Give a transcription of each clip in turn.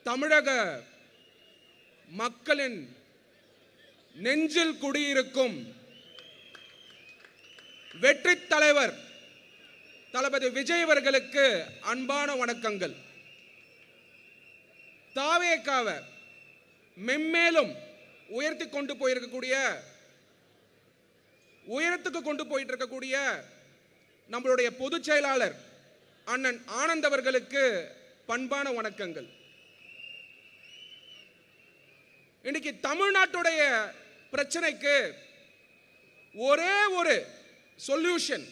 தமிழக மக்களின் நெஞ்சில் குடியிருக்கும் வெற்றி தலைவர் தளபதி விஜய் அவர்களுக்கு அன்பான வணக்கங்கள். தாவேகாவை மென்மேலும் உயர்த்தி கொண்டு உயரத்துக்கு கொண்டு போயிட்டு இருக்கக்கூடிய நம்மளுடைய பொதுச் செயலாளர் அண்ணன் ஆனந்த் அவர்களுக்கு பண்பான வணக்கங்கள். இன்னைக்கு தமிழ்நாட்டுடைய பிரச்சனைக்கு ஒரே ஒரு சொல்யூஷன்,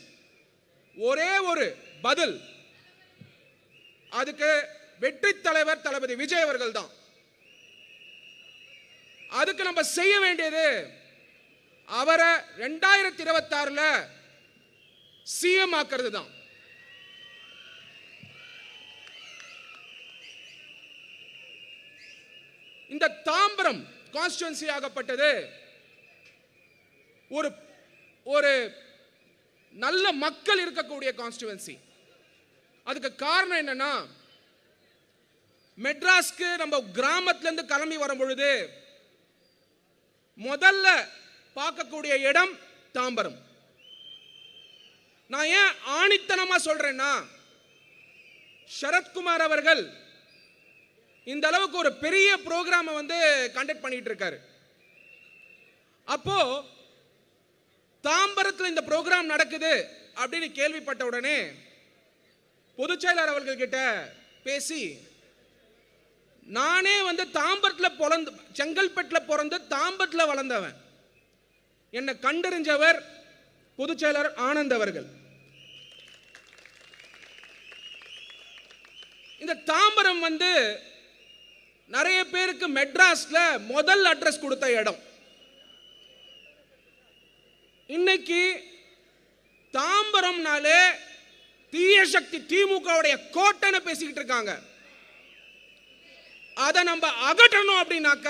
ஒரே ஒரு பதில், அதுக்கு வெற்றி தலைவர் தளபதி விஜய் அவர்கள் தான். அதுக்கு நம்ம செய்ய வேண்டியது அவரை 2026 சிஎம் ஆக்கிறது தான். இந்த தாம்பரம் கான்ஸ்டிட்யூன்சி ஆகப்பட்டது ஒரு நல்ல மக்கள் இருக்கக்கூடிய கான்ஸ்டிட்யூன்சி. அதுக்கு காரணம் என்னன்னா, மெட்ராஸ்க்கு நம்ம கிராமத்திலிருந்து கிளம்பி வரும் பொழுது முதல்ல பார்க்கக்கூடிய இடம் தாம்பரம். நான் ஏன் ஆணித்தனமா சொல்றேன்னா, சரத்குமார் அவர்கள் இந்த அளவுக்கு ஒரு பெரிய புரோகிராம் கண்டக்ட் பண்ணிட்டு இருக்காரு. அப்போ தாம்பரத்தில் இந்த புரோகிராம் நடக்குது அப்படின்னு கேள்விப்பட்ட உடனே பொதுச் செயலாளர் அவர்கள் கிட்ட பேசி, நானே தாம்பரத்தில் செங்கல்பட்டில் பிறந்து தாம்பரத்தில் வளர்ந்தவன், என்னை கண்டறிஞ்சவர் பொதுச் செயலாளர் ஆனந்த் அவர்கள். இந்த தாம்பரம் நிறைய பேருக்கு மெட்ராஸ்ல முதல் அட்ரஸ் கொடுத்த இடம். இன்னைக்கு தாம்பரம்னாலே தீய சக்தி திமுகவுடைய கோட்டைன்னு பேசிக்கிட்டு இருக்காங்க. அதை நம்ம அகற்றணும் அப்படின்னாக்க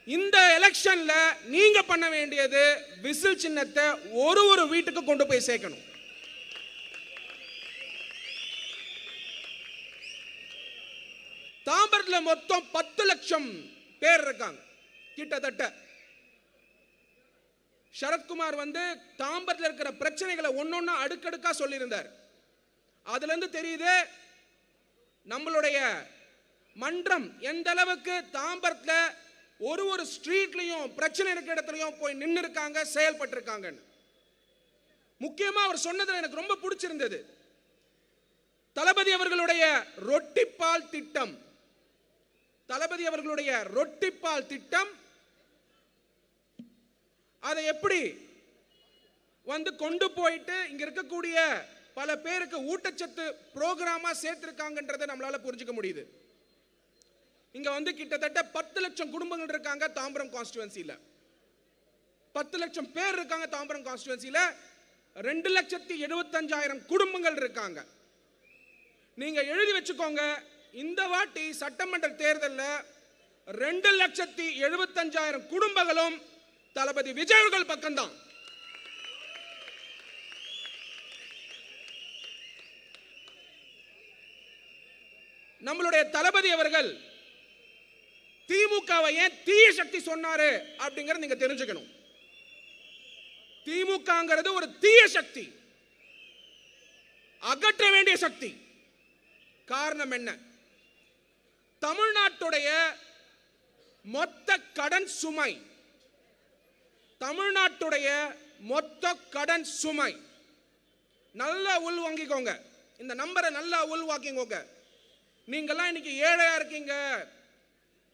இந்த எலெக்ஷன்ல நீங்க பண்ண வேண்டியது விசில் சின்னத்தை ஒரு வீட்டுக்கு கொண்டு போய் சேர்க்கணும். தாம்பரத்தில் மொத்தம் 10 லட்சம் பேர் இருக்காங்க கிட்டத்தட்ட. சரத்குமார் தாம்பரத்தில் இருக்கிற பிரச்சனைகளை ஒன்னொன்னா அடுக்கடுக்கா சொல்லியிருந்தார். அதுல இருந்து தெரியுது நம்மளுடைய மன்றம் எந்த அளவுக்கு தாம்பரத்தில் ஒரு ஸ்ட்ரீட்லயும் பிரச்சனை இருக்கிற இடத்துலயும் போய் நின்று இருக்காங்க, செயல்பட்டு இருக்காங்க. முக்கியமா அவர் சொன்னதுல எனக்கு ரொம்ப பிடிச்சிருந்தது, தளபதி அவர்களுடைய ரொட்டிப்பால் திட்டம். தளபதி அவர்களுடைய ரொட்டிப்பால் திட்டம் அதை எப்படி கொண்டு போயிட்டு இங்க இருக்கக்கூடிய பல பேருக்கு ஊட்டச்சத்து புரோகிராமா சேர்த்திருக்காங்கன்றதை நம்மளால புரிஞ்சுக்க முடியுது. இங்க கிட்டத்தட்ட 10 லட்சம் குடும்பங்கள் இருக்காங்க தாம்பரம் கான்ஸ்டிட்யூன்சில. 10 லட்சம் பேர் இருக்காங்க தாம்பரம் கான்ஸ்டிட்யூன்சில. 2,75,000 குடும்பங்கள் இருக்காங்க. நீங்க எழுதி வச்சுக்கோங்க, இந்த வாட்டி சட்டமன்ற தேர்தலில் 2,75,000 குடும்பங்களும் தளபதி விஜய் அவர்கள் பக்கம்தான். நம்மளுடைய தளபதி அவர்கள் திமுகவை ஏன் தீய சக்தி சொன்னாரு அப்படிங்கறத நீங்க தெரிஞ்சுக்கணும். திமுகங்கிறது ஒரு தீய சக்தி, அகற்ற வேண்டிய சக்தி. காரணம் என்ன? தமிழ்நாட்டுடைய மொத்த கடன் சுமை, தமிழ்நாட்டுடைய மொத்த கடன் சுமை, நல்லா உள்வாங்கிக்கோங்க, இந்த நம்பரை நல்லா உள்வாங்கிக்கோங்க. நீங்கெல்லாம் இன்னைக்கு ஏழையா இருக்கீங்க,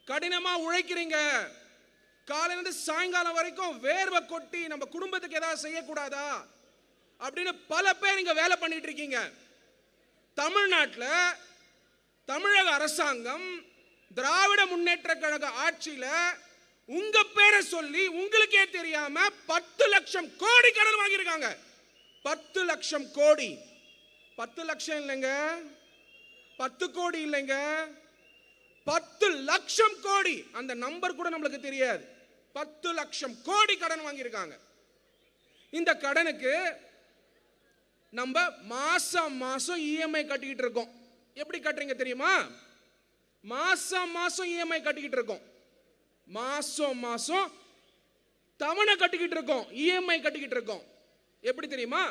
கடினமா உழைக்கிறீங்க, காலையிலிருந்து சாயங்காலம் வரைக்கும் வேர்வை கொட்டி நம்ம குடும்பத்துக்கு ஏதாவது செய்யக்கூடாதா அப்படின்னு பல பேர் இங்க வேலை பண்ணிட்டு இருக்கீங்க. தமிழ்நாட்டில் தமிழக அரசாங்கம் திராவிட முன்னேற்ற கழக ஆட்சியில உங்க பேரை சொல்லி உங்களுக்கே தெரியாம 10 லட்சம் கோடி கடன் வாங்கியிருக்காங்க. 10 லட்சம் கோடி. 10 லட்சம் இல்லைங்க, 10 கோடி இல்லைங்க, 10 லட்சம் கோடி. அந்த நம்பர் கூட நம்மளுக்கு தெரியாது. 10 லட்சம் கோடி கடன் வாங்கியிருக்காங்க. இந்த கடனுக்கு நம்ம மாசம் மாசம் இஎம்ஐ கட்டிக்கிட்டு இருக்கோம். எப்படி கட்டுறீங்க தெரியுமா? மாசம் மாசம் இஎம்ஐ கட்டிக்கிட்டு இருக்கோம், மாசம் மாசம் தவணை கட்டிக்கிட்டு இருக்கோம், இஎம்ஐ கட்டிக்கிட்டு இருக்கோம். எப்படி தெரியுமா?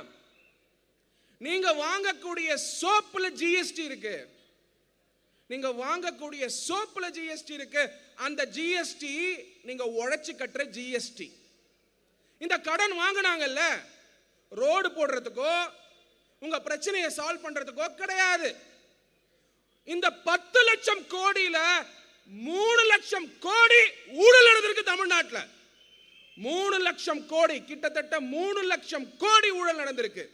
நீங்க வாங்கக்கூடிய சோப்புல ஜிஎஸ்டி இருக்கு, நீங்க வாங்கக்கூடிய சோப்புல ஜிஎஸ்டி இருக்கு. அந்த ஜிஎஸ்டி நீங்க உழைச்சு கட்டுற ஜிஎஸ்டி. இந்த கடன் வாங்கினாங்கல்ல, ரோடு போடுறதுக்கோ உங்க பிரச்சனையை சால்வ் பண்றதுக்கோ கிடையாது. இந்த 10 லட்சம் கோடியில 3 லட்சம் கோடி ஊழல் நடந்திருக்கு தமிழ்நாட்டில். 3 லட்சம் கோடி, கிட்டத்தட்ட 3 லட்சம் கோடி ஊழல் நடந்திருக்கு.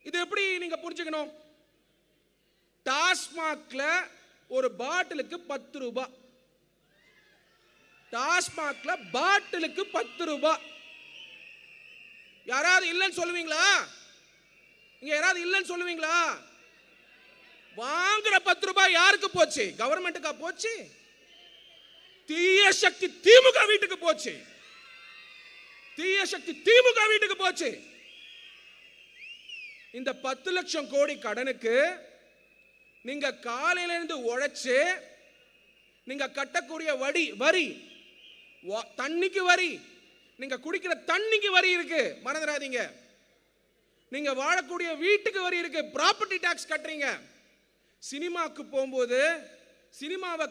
இது எப்படி நீங்க புரிஞ்சுக்கணும்? டாஸ்மாக்ல ஒரு பாட்டிலுக்கு 10 ரூபாய், டாஸ்மாக்ல பாட்டிலுக்கு 10 ரூபாய். யாராவது இல்லைன்னு சொல்லுவீங்களா? இங்க யாராவது இல்லைன்னு சொல்லுவீங்களா? வாங்குற 10 ரூபாய் யாருக்கு போச்சு? கவர்மெண்ட்டுக்கா போச்சு? தீய சக்தி திமுக வீட்டுக்கு போச்சு, தீய சக்தி திமுக வீட்டுக்கு போச்சு. இந்த 10 லட்சம் கோடி கடனுக்கு நீங்க காலையில இருந்து உழைச்சு நீங்க கட்டக்கூடிய வரி, தண்ணிக்கு வரி, நீங்க குடிக்கிற தண்ணிக்கு வரி இருக்கு, மறந்துடாதீங்க. நீங்க வாழக்கூடிய வீட்டுக்கு வரி இருக்கு, ப்ராப்பர்ட்டி டாக்ஸ் கட்டுறீங்க. சினிமாக்கு போகும்போது சினிமாவை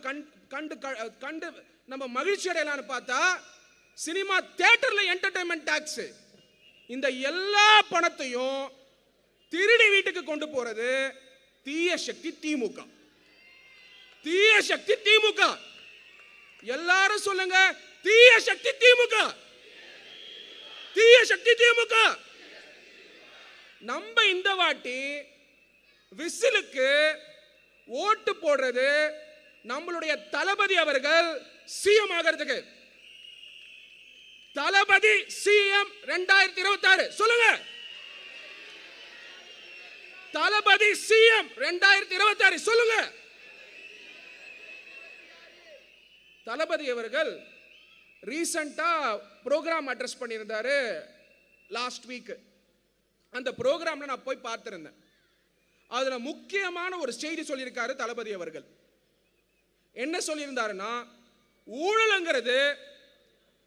கண்டு நம்ம மகிழ்ச்சி அடையலான்னு பார்த்தா சினிமா தியேட்டர்ல என்டர்டைன்மெண்ட் டாக்ஸ். இந்த எல்லா பணத்தையும் திருடி வீட்டுக்கு கொண்டு போறது தீய சக்தி திமுக, தீய சக்தி திமுக. எல்லாரும் சொல்லுங்க, தீய சக்தி திமுக, தீய சக்தி திமுக. நம்ம இந்த வாட்டி விசிலுக்கு ஓட்டு போடுறது நம்மளுடைய தளபதி அவர்கள் சிஎம் ஆகிறதுக்கு. தளபதி சிஎம் 2026 சொல்லுங்க, தளபதி சிஎம் 2026 சொல்லுங்க. தளபதி அவர்கள் ரீசெண்டா ப்ரோக்ராம் அட்ரஸ் பண்ணியிருந்தாரு லாஸ்ட் வீக். அந்த ப்ரோக்ராம்ல நான் போய் பார்த்திருந்தேன். அதுல முக்கியமான ஒரு செய்தி சொல்லியிருக்காரு தளபதி அவர்கள். என்ன சொல்லியிருந்தாருன்னா, ஊழல்ங்கிறது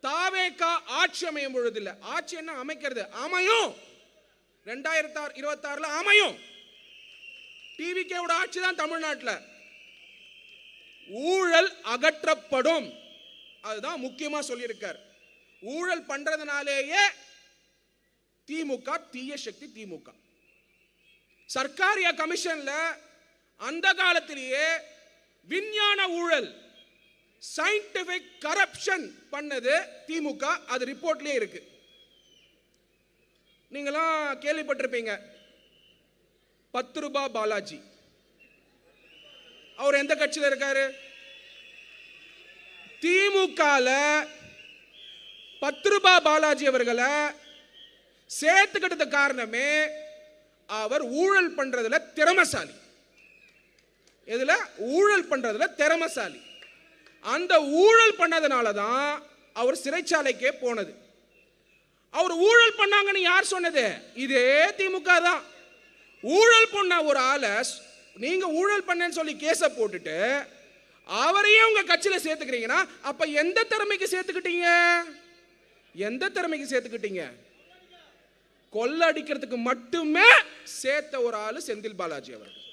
தாவேகா ஆட்சி அமையும் பொழுது இல்ல, ஆட்சி என்ன அமைக்கிறது, அமையும் 2026 அமையும். டிவிகேவோட ஆட்சி தான் தமிழ்நாட்டில். ஊழல் அகற்றப்படும், அதுதான் முக்கியமா சொல்லியிருக்கார். ஊழல் பண்றதுனாலேயே திமுக தீய சக்தி திமுக. சர்க்காரியா கமிஷன்ல அந்த காலத்திலேயே விஞ்ஞான ஊழல், சயின்டிபிக் கரப்ஷன் பண்ணது திமுக. அது ரிப்போர்ட்லயே இருக்கு. நீங்களாம் கேள்விப்பட்டிருப்பீங்க, 10 ரூபாய் பாலாஜி. அவர் எந்த கட்சியில் இருக்காரு? திமுகல 10 ரூபாய் பாலாஜி அவர்களை சேர்த்துக்கிட்டது காரணமே அவர் ஊழல் பண்றதுல திறமைசாலி. எதுல? ஊழல் பண்றதுல திறமைசாலி. அந்த ஊழல் பண்ணதுனால தான் அவர் சிறைச்சாலைக்கே போனது. அவர் ஊழல் பண்ணாங்கன்னு யார் சொன்னது? இதே திமுக தான். ஊழல் பண்ண ஒரு ஆளை நீங்க ஊழல் பண்ணேன்னு சொல்லி கேஸ போட்டுட்டு அவரையே உங்க கட்சியில சேர்த்துக்கிறீங்கன்னா அப்ப எந்த திறமைக்கு சேர்த்துக்கிட்டீங்க? எந்த திறமைக்கு சேர்த்துக்கிட்டீங்க? கொள்ளடிக்கிறதுக்கு மட்டுமே சேர்த்த ஒரு ஆளு செந்தில் பாலாஜி அவர்கள்.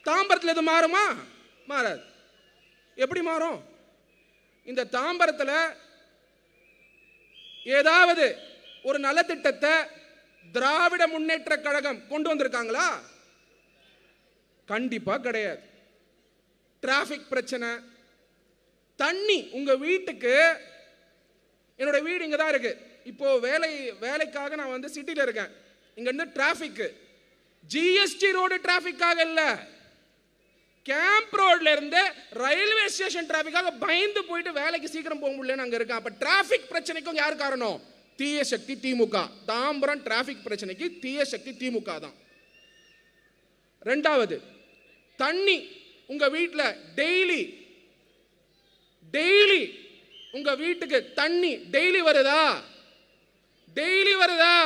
தாம்பரத்தில் இது மாறுமா? மாறாது. எப்படி மாறும்? இந்த தாம்பரத்தில் ஏதாவது ஒரு நலத்திட்டத்தை திராவிட முன்னேற்ற கழகம் கொண்டு வந்திருக்காங்களா? கண்டிப்பா கிடையாது. டிராபிக் பிரச்சனை, தண்ணி. உங்க வீட்டுக்கு, என்னோட வீடு இங்க தான் இருக்கு. இப்போ வேலைக்காக நான் வந்து சிட்டில இருக்கேன். இங்க இருந்து டிராபிக், ஜிஎஸ்டி ரோடு டிராபிக்காக இல்ல, கேம்ப் ரோட்ல இருந்து ரயில்வே ஸ்டேஷன் டிராபிக்காக பயந்து போயிட்டு வேலைக்கு சீக்கிரம் போக முடியலன்னு அங்க இருக்கேன். அப்ப டிராபிக் பிரச்சனைக்கும் யார் காரணம்? தீய சக்தி திமுக. தாம்பரம் டிராபிக் பிரச்சனைக்கு தீய சக்தி திமுக தான். ரெண்டாவது, தண்ணி. உங்க வீட்டுல டெய்லி உங்க வீட்டுக்கு தண்ணி டெய்லி வருதா? டெய்லி வருதா?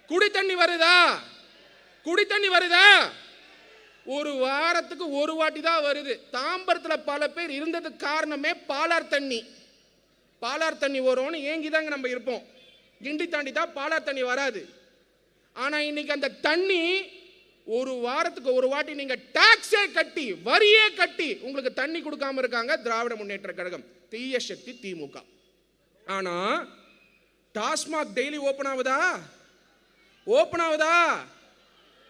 குடி தண்ணி வருதா? குடி தண்ணி வருதா? ஒரு வாரத்துக்கு ஒரு வாட்டி தான் வருது. தாம்பரத்தில் பல பேர் இருந்ததுக்கு காரணமே பாலார் தண்ணி. பாலார் தண்ணி வரும்னு ஏங்கி தாங்க நம்ம இருப்போம். கிண்டி தாண்டி தான் பாலார் தண்ணி வராது. ஆனால் இன்னைக்கு அந்த தண்ணி ஒரு வாரத்துக்கு ஒரு வாட்டி நீங்கள் டாக்ஸே கட்டி வரியே கட்டி உங்களுக்கு தண்ணி கொடுக்காம இருக்காங்க திராவிட முன்னேற்ற கழகம், தீய சக்தி திமுக. ஆனால் டாஸ்மாக் டெய்லி ஓப்பன் ஆகுதா? ஓப்பன் ஆகுதா?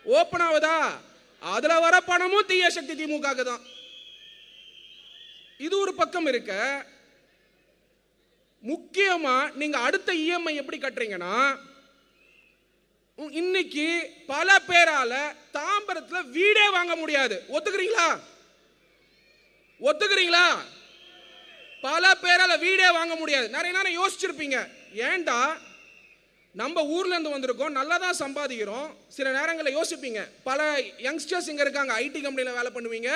ஓப்பன் ஆகுதா? அதுல வர பணமும் தீய சக்தி திமுக தான். இது ஒரு பக்கம் இருக்க, முக்கியமா நீங்க அடுத்த இஎம்ஐ எப்படி கட்டுறீங்கன்னா, இன்னைக்கு பல பேரால தாம்பரத்தில் வீடே வாங்க முடியாது. ஒத்துக்கிறீங்களா? ஒத்துக்கிறீங்களா? பல பேரால வீடே வாங்க முடியாது. நிறைய நேரம் யோசிச்சிருப்பீங்க, ஏண்டா நம்ம ஊர்ல இருந்து வந்திருக்கோம், நல்லா தான் சம்பாதிக்கிறோம். சில நேரங்களில் யோசிப்பீங்க, பல யங்ஸ்டர்ஸ் இங்க இருக்காங்க, ஐடி கம்பெனியில் வேலை பண்ணுவீங்க,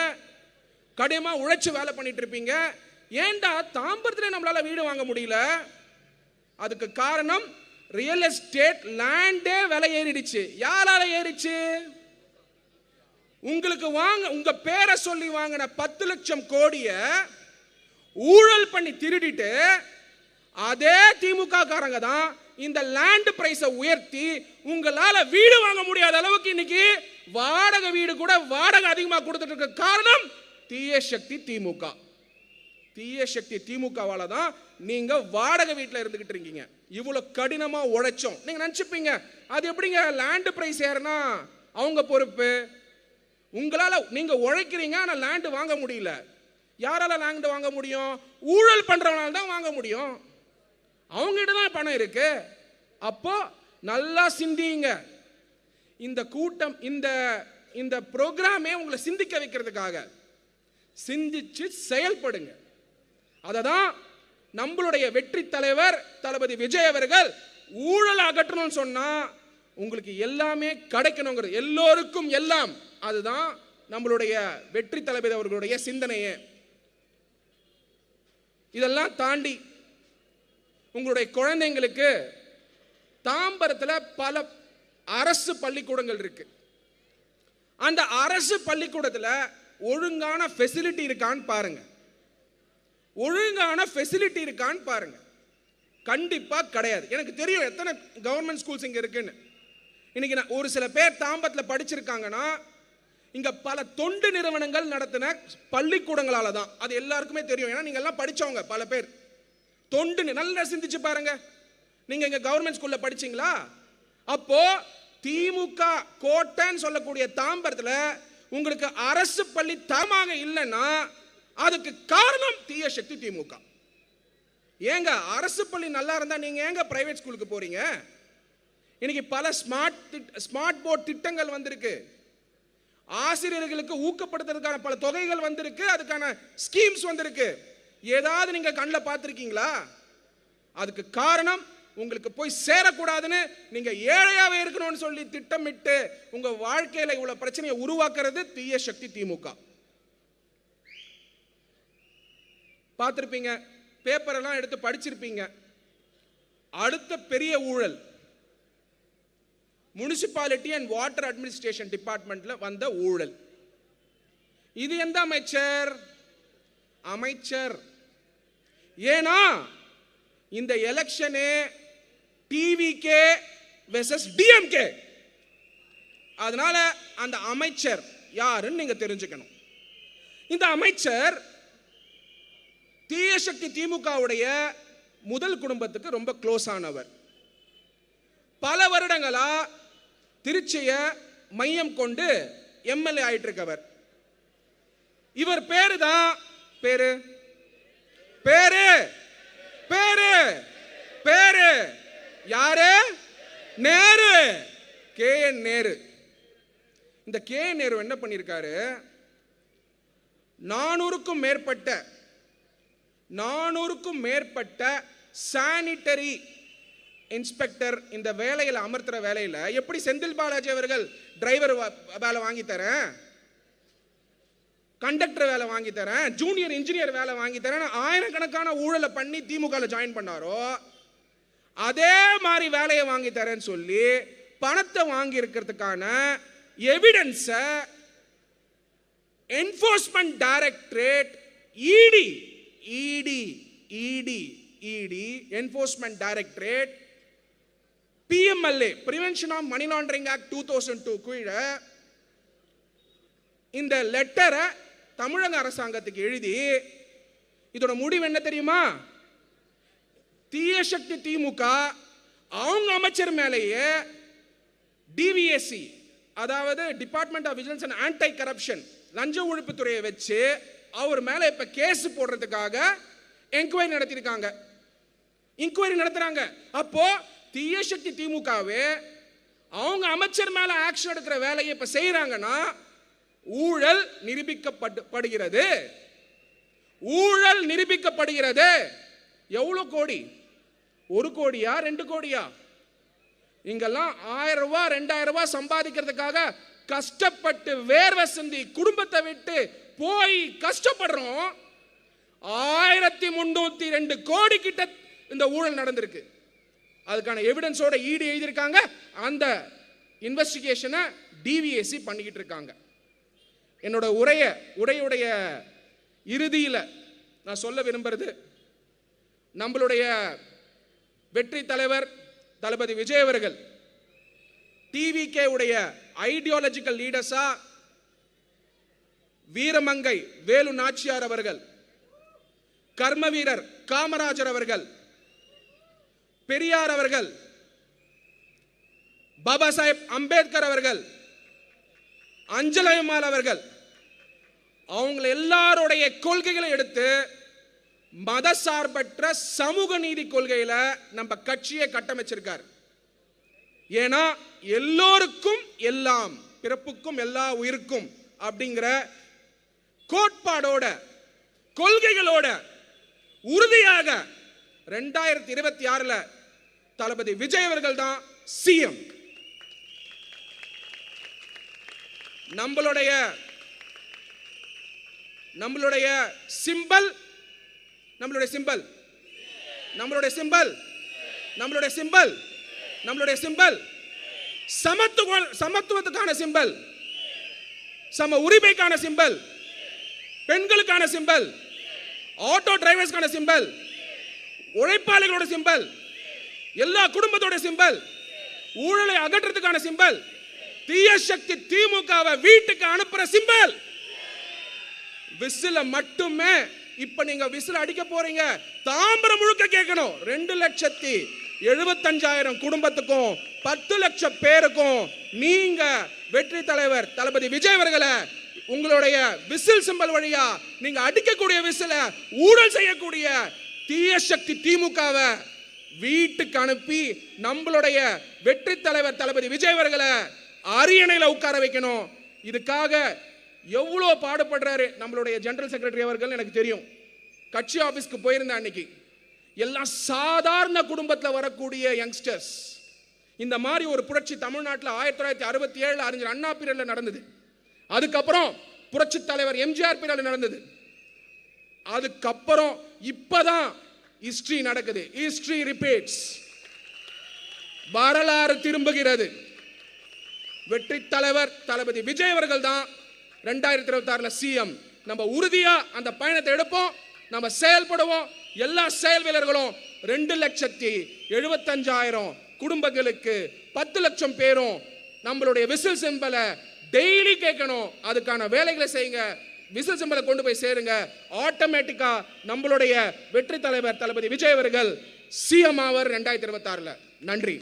கடினமா உழைச்சு வேலை பண்ணிட்டு இருப்பீங்க, ஏண்டா தாம்பரத்தில் நம்மளால வீடு வாங்க முடியல? அதுக்கு காரணம் ரியல் எஸ்டேட் லேண்டே விலை ஏறிடுச்சு. யாரால ஏறிச்சு? உங்களுக்கு உங்க பேரை சொல்லி வாங்கின 10 லட்சம் கோடியை ஊழல் பண்ணி திருடிட்டு அதே திமுக காரங்க தான் இந்த லேண்ட் பிரைஸை உயர்த்தி உங்களால வீடு வாங்க முடியாத அளவுக்கு இன்னைக்கு வாடகை வீடு கூட வாடகை அதிகமாக கொடுத்துட்டு இருக்க காரணம் தீய சக்தி திமுக. தீய சக்தி திமுகவால தான் நீங்க வாடகை வீட்டில் இருந்துகிட்டு இருக்கீங்க. இவ்வளவு கடினமா உழைச்சோம். நீங்க நினைச்சுப்பீங்க, அது எப்படிங்க லேண்ட் பிரைஸ் ஏறினா அவங்க பொறுப்பு? உங்களால நீங்க உழைக்கிறீங்க, ஆனா லேண்ட் வாங்க முடியல. யாரால லேண்ட் வாங்க முடியும்? ஊழல் பண்றவனால தான் வாங்க முடியும். அவங்ககிட்ட தான் பணம் இருக்கு. அப்போ நல்லா சிந்திங்க. இந்த கூட்டம், இந்த ப்ரோக்ராமே உங்களை சிந்திக்க வைக்கிறதுக்காக, சிந்திச்சு செயல்படுங்க. அததான் நம்மளுடைய வெற்றி தலைவர் தளபதி விஜய் அவர்கள் ஊழல் அகற்றணும்னு சொன்னா உங்களுக்கு எல்லாமே கிடைக்கணுங்கிறது, எல்லோருக்கும் எல்லாம், அதுதான் நம்மளுடைய வெற்றி தளபதி அவர்களுடைய சிந்தனையே. இதெல்லாம் தாண்டி உங்களுடைய குழந்தைங்களுக்கு தாம்பரத்தில் பல அரசு பள்ளிக்கூடங்கள் இருக்கு. அந்த அரசு பள்ளிக்கூடத்தில் ஒழுங்கான ஃபெசிலிட்டி இருக்கான்னு பாருங்க. ஒழுங்கான ஃபெசிலிட்டி இருக்கான்னு பாருங்க. கண்டிப்பா கிடையாது. எனக்கு தெரியும் எத்தனை கவர்மெண்ட் ஸ்கூல்ஸ் இங்க இருக்குன்னு. இன்னைக்கு நான் ஒரு சில பேர் தாம்பரத்தில் படிச்சிருக்காங்கன்னா இங்க பல தொண்டு நிறுவனங்கள் நடத்தின பள்ளிக்கூடங்களால தான். அது எல்லாருக்குமே தெரியும். ஏன்னா நீங்க எல்லாம் படிச்சவங்க பல பேர். தொண்டு நல்லா சிந்திச்சு பாருங்க. நீங்க இங்க கவர்மெண்ட் ஸ்கூல்ல படிச்சீங்களா? அப்போ திமுக கோட்டைன்னு சொல்லக்கூடிய தாம்பரத்தில் உங்களுக்கு அரசு பள்ளி தரமாக இல்லைன்னா அதுக்கு காரணம் தீய சக்தி திமுக. ஏங்க அரசு பள்ளி நல்லா இருந்தா நீங்க ஏங்க பிரைவேட் ஸ்கூலுக்கு போறீங்க? இன்னைக்கு பல ஸ்மார்ட் போர்ட் திட்டங்கள் வந்திருக்கு. ஆசிரியர்களுக்கு ஊக்கப்படுத்துறதுக்கான பல தொகைகள் வந்திருக்கு. அதுக்கான ஸ்கீம்ஸ் வந்திருக்கு. ஏதாவது நீங்க கண்ணில் பார்த்திருக்கீங்களா? அதுக்கு காரணம் உங்களுக்கு போய் சேரக்கூடாதுன்னு நீங்க ஏழையாவே இருக்கணும்னு சொல்லி திட்டமிட்டு உங்க வாழ்க்கையில இவ்வளவு பிரச்சனையை உருவாக்குறது தீய சக்தி திமுக. பார்த்திருப்பீங்க, பேப்பர் எல்லாம் எடுத்து படிச்சிருப்பீங்க. அடுத்த பெரிய ஊழல் முனிசிபாலிட்டி அண்ட் வாட்டர் அட்மினிஸ்ட்ரேஷன் டிபார்ட்மெண்ட்ல வந்த ஊழல். இது எந்த அமைச்சர்? அமைச்சர். ஏன்னா இந்த எலெக்ஷனே டிவிகே வெர்சஸ் டிஎம்கே. அதனால அந்த அமைச்சர் யாருன்னு நீங்க தெரிஞ்சுக்கணும். இந்த அமைச்சர் தீய சக்தி திமுகவுடைய முதல் குடும்பத்துக்கு ரொம்ப க்ளோஸ் ஆனவர். பல வருடங்களா திருச்சியை மையம் கொண்டு எம்எல்ஏ ஆயிட்டு இருக்கவர். இவர் பேரு தான் பேரு பேரு பேரு பேரு யாரு? நேரு. KN நேரு. இந்த KN நேரு என்ன பண்ணிருக்காரு? 400க்கும் மேற்பட்ட சானிட்டரி இன்ஸ்பெக்டர் இந்த வேலையில் அமர்த்துற வேலையில் எப்படி செந்தில் பாலாஜி அவர்கள் டிரைவர் வேலை வாங்கி தரேன், கண்டக்டர் வேலை வாங்கி தரேன், ஜூனியர் இன்ஜினியர் வேலை வாங்கி தரேன், ஆயிரக்கணக்கான ஊழலை பண்ணி திமுக ஜாயின் பண்ணாரோ அதே மாதிரி வேலையை வாங்கி தரேன்னு சொல்லி பணத்தை வாங்கி இருக்கிறதுக்கான எவிடன்ஸை enforcement directorate, ED enforcement directorate, PMLA prevention of money laundering act 2002 கீழே இந்த லெட்டரை தமிழக அரசாங்கத்துக்கு எழுதி, இதோட முடிவு என்ன தெரியுமா? தீய சக்தி திமுக அவங்க அமைச்சர் மேலேயே DVSC, அதாவது department of vigilance and anti corruption, லஞ்ச ஒழிப்பு துறையை வச்சு அவர் மேல இப்ப கேஸ் போடுறதுக்காக என்கொயரி நடத்திருக்காங்க, இன்கொயரி நடத்துறாங்க. அப்போ தீய சக்தி திமுகவே அவங்க அமைச்சர் மேல ஆக்ஷன் எடுக்கிற வேலையை இப்ப செய்யறாங்கன்னா ஊழல் நிரூபிக்கப்படுகிறது. ஊழல் நிரூபிக்கப்படுகிறது. எவ்வளவு கோடி? 1 கோடியா 2 கோடியா? இங்கெல்லாம் 1000 ரூபாய் 2000 ரூபாய் சம்பாதிக்கிறதுக்காக கஷ்டப்பட்டு வேர்வை சிந்தி குடும்பத்தை விட்டு போய் கஷ்டப்படுறோம். 1302 கோடி கிட்ட இந்த ஊழல் நடந்திருக்கு. அதுக்கான எவிடன்ஸோட ஈடு எழுதியிருக்காங்க. அந்த இன்வெஸ்டிகேஷனை DVSC பண்ணிக்கிட்டு இருக்காங்க. என்னோட உரையுடைய இறுதியில் நான் சொல்ல விரும்புறது, நம்மளுடைய வெற்றி தலைவர் தளபதி விஜய் அவர்கள் TVK உடைய ஐடியாலஜிக்கல் லீடர்ஸா வீரமங்கை வேலு நாச்சியார் அவர்கள், கர்ம வீரர் காமராஜர் அவர்கள், பெரியார் அவர்கள், பாபா சாஹேப் அம்பேத்கர் அவர்கள், அஞ்சலம்மாள் அவர்கள், அவங்க எல்லாருடைய கொள்கைகளை எடுத்து மதசார்பற்ற சமூக நீதி கொள்கையில நம்ம கட்சியை கட்டமைச்சிருக்கார். ஏன்னா எல்லோருக்கும் எல்லாம், பிறப்புக்கும் எல்லா உயிருக்கும் அப்படிங்கிற கோட்பாடோட கொள்கைகளோட உறுதியாக 2026 தளபதி விஜய் அவர்கள் தான் சிஎம். நம்மளுடைய சிம்பல் சமத்துவத்துக்கான சிம்பல், சம உரிமைக்கான சிம்பல், பெண்களுக்கான சிம்பல், ஆட்டோ டிரைவர்ஸ்க்கான சிம்பல், உழைப்பாளிகளோட சிம்பல், எல்லா குடும்பத்தோட சிம்பல், ஊழலை அகற்றத்துக்கான சிம்பல், தீய சக்தி திமுகவை வீட்டுக்கு அனுப்புற சிம்பல். விசில மட்டுமே இப்ப நீங்க விசில் அடிக்க போறீங்க, தாம்பரம் முழுக்க கேட்கணும். 2,75,000 குடும்பத்துக்கும் 10 லட்சம் பேருக்கும் நீங்க வெற்றி தலைவர் தளபதி விஜய் அவர்களை உங்களுடைய விசில் சிம்பல் வழியா நீங்க அடிக்கக்கூடிய விசில ஊழல் செய்யக்கூடிய தீய சக்தி திமுகவை வீட்டுக்கு அனுப்பி நம்மளுடைய வெற்றி தலைவர் தளபதி விஜய் அவர்களை அரியணையில உட்கார வைக்கணும். இதுக்காக எவ்வளவு பாடுபடுறாரு நம்மளுடைய ஜெனரல் செக்ரட்டரி அவர்கள் எனக்கு தெரியும். கட்சி ஆபீஸ்க்கு போயிருந்த அன்னைக்கு எல்லாம் சாதாரண குடும்பத்தில் வரக்கூடிய யங்ஸ்டர்ஸ். இந்த மாதிரி ஒரு புரட்சி தமிழ்நாட்டில் 1967 அறிஞர் அண்ணா பீரியட்ல நடந்தது. அதுக்கப்புறம் புரட்சி தலைவர் எம்ஜிஆர் பீரியட்ல நடந்தது. அதுக்கப்புறம் இப்பதான் ஹிஸ்டரி நடக்குது. History repeats. வரலாறு திரும்புகிறது. வெற்றி தலைவர் தளபதி விஜய் அவர்கள் தான் 2026 சிஎம். நம்ம உறுதியா அந்த பயணத்தை எடுப்போம், நம்ம செயல்படுவோம். எல்லா செயல் வீரர்களும் 2,75,000 குடும்பங்களுக்கு 10 லட்சம் பேரும் நம்மளுடைய விசில் சிம்பலை டெய்லி கேட்கணும். அதுக்கான வேலைகளை செய்யுங்க. விசில் சிம்பலை கொண்டு போய் சேருங்க. ஆட்டோமேட்டிக்கா நம்மளுடைய வெற்றி தலைவர் தளபதி விஜய் அவர்கள் சிஎம் ஆவர் 2026. நன்றி.